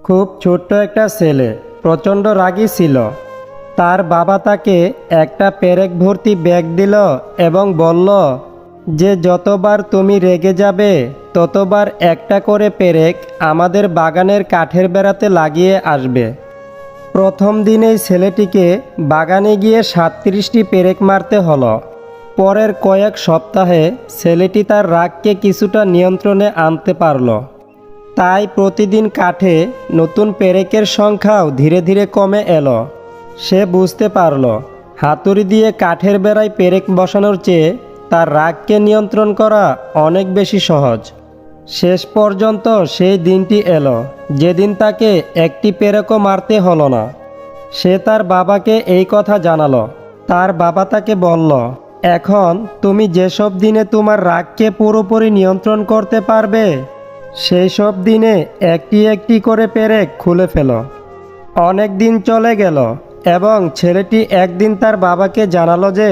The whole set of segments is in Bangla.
খুব ছোট্ট একটা ছেলে প্রচণ্ড রাগী ছিল। তার বাবা তাকে একটা পেরেক ভর্তি ব্যাগ দিল এবং বলল যে যতবার তুমি রেগে যাবে ততবার একটা করে পেরেক আমাদের বাগানের কাঠের বেড়াতে লাগিয়ে আসবে। প্রথম দিনেই ছেলেটিকে বাগানে গিয়ে 37টি পেরেক মারতে হলো। পরের কয়েক সপ্তাহে ছেলেটি তার রাগকে কিছুটা নিয়ন্ত্রণে আনতে পারল। তাই প্রতিদিন কাঠে নতুন পেরেকের সংখ্যাও ধীরে ধীরে কমে এলো। সে বুঝতে পারল হাতুড়ি দিয়ে কাঠের বেড়ায় পেরেক বসানোর চেয়ে তার রাগকে নিয়ন্ত্রণ করা অনেক বেশি সহজ। শেষ পর্যন্ত সেই দিনটি এলো যেদিন তাকে একটি পেরেকও মারতে হলো না। সে তার বাবাকে এই কথা জানালো। তার বাবা তাকে বলল, এখন তুমি যেসব দিনে তোমার রাগকে পুরোপুরি নিয়ন্ত্রণ করতে পারবে সেই সব দিনে একটি একটি করে পেরেক খুলে ফেলো। অনেক দিন চলে গেল এবং ছেলেটি একদিন তার বাবাকে জানালো যে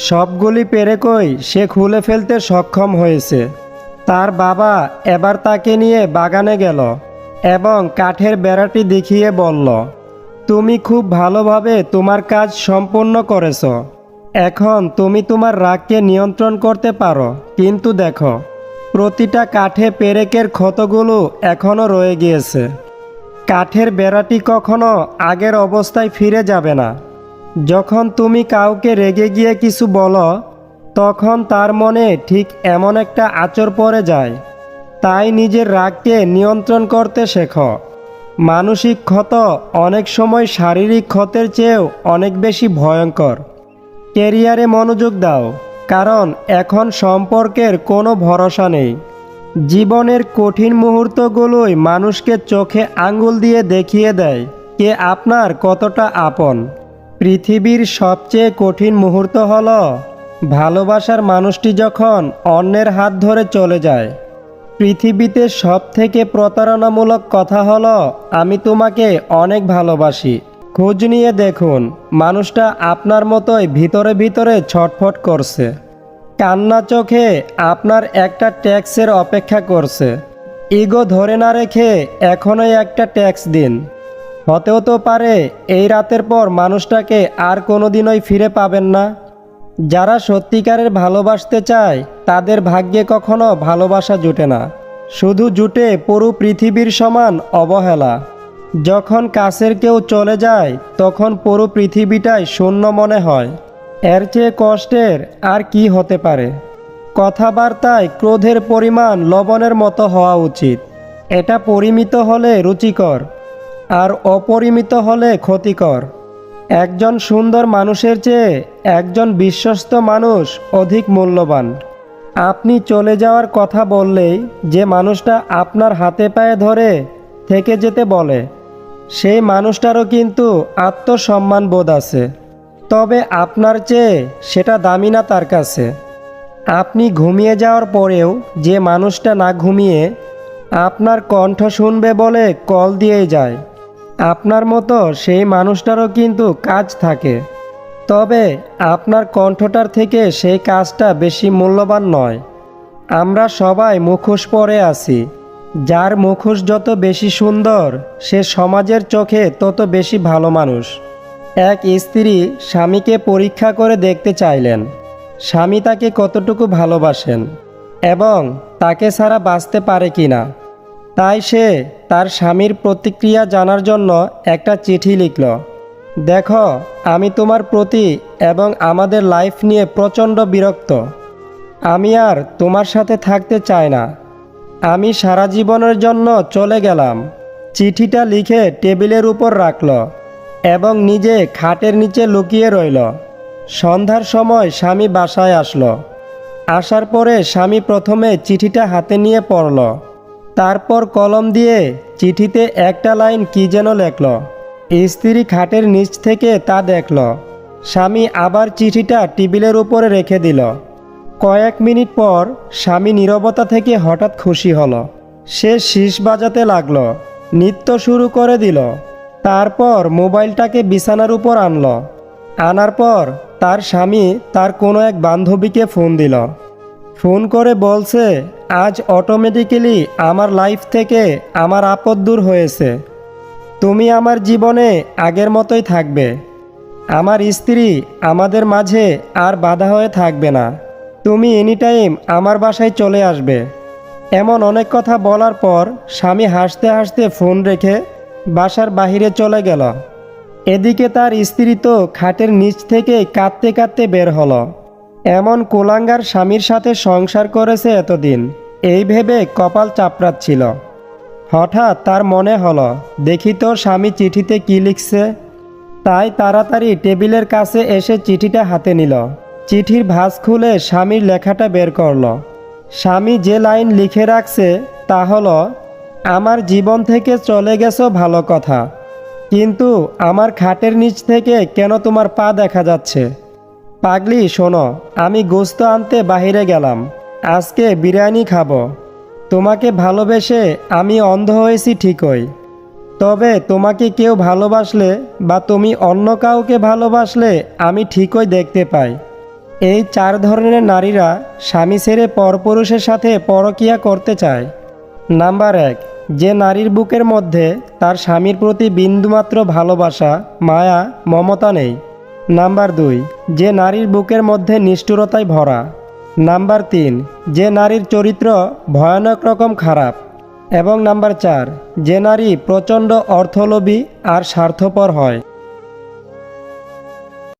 সবগুলি পেরেকই সে খুলে ফেলতে সক্ষম হয়েছে। তার বাবা এবার তাকে নিয়ে বাগানে গেল এবং কাঠের বেড়াটি দেখিয়ে বলল, তুমি খুব ভালোভাবে তোমার কাজ সম্পন্ন করেছ। এখন তুমি তোমার রাগকে নিয়ন্ত্রণ করতে পারো, কিন্তু দেখো প্রতিটা কাঠে পেরেকের ক্ষতগুলো এখনও রয়ে গিয়েছে। কাঠের বেড়াটি কখনো আগের অবস্থায় ফিরে যাবে না। যখন তুমি কাউকে রেগে গিয়ে কিছু বলো তখন তার মনে ঠিক এমন একটা আঁচড় পড়ে যায়। তাই নিজের রাগকে নিয়ন্ত্রণ করতে শেখো। মানসিক ক্ষত অনেক সময় শারীরিক ক্ষতের চেয়েও অনেক বেশি ভয়ঙ্কর। ক্যারিয়ারে মনোযোগ দাও, কারণ এখন সম্পর্কের কোনো ভরসা নেই। জীবনের কঠিন মুহূর্তগুলোই মানুষকে চোখে আঙ্গুল দিয়ে দেখিয়ে দেয় কে আপনার কতটা আপন। পৃথিবীর সবচেয়ে কঠিন মুহূর্ত হলো ভালোবাসার মানুষটি যখন অন্যের হাত ধরে চলে যায়। পৃথিবীতে সবথেকে প্রতারণামূলক কথা হলো আমি তোমাকে অনেক ভালোবাসি। খোঁজ নিয়ে দেখুন মানুষটা আপনার মতোই ভিতরে ভিতরে ছটফট করছে। কান্না চোখে আপনার একটা ট্যাক্সের অপেক্ষা করছে। ইগো ধরে না রেখে এখনই একটা ট্যাক্স দিন। হতেও তো পারে এই রাতের পর মানুষটাকে আর কোনোদিনই ফিরে পাবেন না। যারা সত্যিকারের ভালোবাসতে চায় তাদের ভাগ্যে কখনো ভালোবাসা জুটে না, শুধু জুটে পুরো পৃথিবীর সমান অবহেলা। যখন কাছের কেউ চলে যায় তখন পুরো পৃথিবীটাই শূন্য মনে হয়। এর চেয়ে কষ্টের আর কি হতে পারে। কথাবার্তায় ক্রোধের পরিমাণ লবণের মতো হওয়া উচিত। এটা পরিমিত হলে রুচিকর আর অপরিমিত হলে ক্ষতিকর। একজন সুন্দর মানুষের চেয়ে একজন বিশ্বস্ত মানুষ অধিক মূল্যবান। আপনি চলে যাওয়ার কথা বললেই যে মানুষটা আপনার হাতে পায়ে ধরে থেকে যেতে বলে সেই মানুষটারও কিন্তু আত্মসম্মান বোধ আছে, তবে আপনার চেয়ে সেটা দামি না তার কাছে। আপনি ঘুমিয়ে যাওয়ার পরেও যে মানুষটা না ঘুমিয়ে আপনার কণ্ঠ শুনবে বলে কল দিয়ে যায়, আপনার মতো সেই মানুষটারও কিন্তু কাজ থাকে, তবে আপনার কণ্ঠটার থেকে সেই কাজটা বেশি মূল্যবান নয়। আমরা সবাই মুখোশ পরে আছি। যার মুখোশ যত বেশি সুন্দর সে সমাজের চোখে তত বেশি ভালো মানুষ। এক স্ত্রী স্বামীকে পরীক্ষা করে দেখতে চাইলেন স্বামী তাকে কতটুকু ভালোবাসেন এবং তাকে ছাড়া বাঁচতে পারে কিনা। তাই সে তার স্বামীর প্রতিক্রিয়া জানার জন্য একটা চিঠি লিখল। দেখো, আমি তোমার প্রতি এবং আমাদের লাইফ নিয়ে প্রচণ্ড বিরক্ত। আমি আর তোমার সাথে থাকতে চাই না। আমি সারা জীবনের জন্য চলে গেলাম। চিঠিটা লিখে টেবিলের উপর রাখল এবং নিজে খাটের নিচে লুকিয়ে রইল। সন্ধ্যার সময় স্বামী বাসায় আসলো। আসার পরে স্বামী প্রথমে চিঠিটা হাতে নিয়ে পড়ল, তারপর কলম দিয়ে চিঠিতে একটা লাইন কি যেন লেখল। স্ত্রী খাটের নিচ থেকে তা দেখল। স্বামী আবার চিঠিটা টেবিলের উপরে রেখে দিল। কয়েক মিনিট পর স্বামী নীরবতা থেকে হঠাৎ খুশি হলো। সে শীষ বাজাতে লাগলো, নৃত্য শুরু করে দিল। তারপর মোবাইলটাকে বিছানার উপর আনলো। আনার পর তার স্বামী তার কোনো এক বান্ধবীকে ফোন দিল। ফোন করে বলছে, আজ অটোমেটিক্যালি আমার লাইফ থেকে আমার আপদ দূর হয়েছে। তুমি আমার জীবনে আগের মতোই থাকবে। আমার স্ত্রী আমাদের মাঝে আর বাধা হয়ে থাকবে না। তুমি এনিটাইম আমার বাসায় চলে আসবে। এমন অনেক কথা বলার পর স্বামী হাসতে হাসতে ফোন রেখে বাসার বাহিরে চলে গেল। এদিকে তার স্ত্রী তো খাটের নিচ থেকে কাঁদতে কাঁদতে বের হলো। এমন কুলাঙ্গার স্বামীর সাথে সংসার করেছে এতদিন, এই ভেবে কপাল চাপড়াচ্ছিল। হঠাৎ তার মনে হলো, দেখি তো স্বামী চিঠিতে কি লিখছে। তাই তাড়াতাড়ি টেবিলের কাছে এসে চিঠিটা হাতে নিল। চিঠির ভাঁজ খুলে স্বামীর লেখাটা বের করলো। স্বামী যে লাইন লিখে রাখছে তা হলো, আমার জীবন থেকে চলে গেছো ভালো কথা, কিন্তু আমার খাটের নিচ থেকে কেন তোমার পা দেখা যাচ্ছে? পাগলি শোনো, আমি গোস্ত আনতে বাহিরে গেলাম, আজকে বিরিয়ানি খাবো। তোমাকে ভালোবেসে আমি অন্ধ হয়েছি ঠিকই, তবে তোমাকে কেউ ভালোবাসলে বা তুমি অন্য কাউকে ভালোবাসলে আমি ঠিকই দেখতে পাই। এই 4 ধরনের নারীরা স্বামী ছেড়ে পরপুরুষের সাথে পরকীয়া করতে চায়। নাম্বার 1, যে নারীর বুকের মধ্যে তার স্বামীর প্রতি বিন্দুমাত্র ভালোবাসা, মায়া, মমতা নেই। নাম্বার 2, যে নারীর বুকের মধ্যে নিষ্ঠুরতায় ভরা। নাম্বার 3, যে নারীর চরিত্র ভয়ানক রকম খারাপ। এবং নাম্বার 4, যে নারী প্রচণ্ড অর্থলোভী আর স্বার্থপর হয়।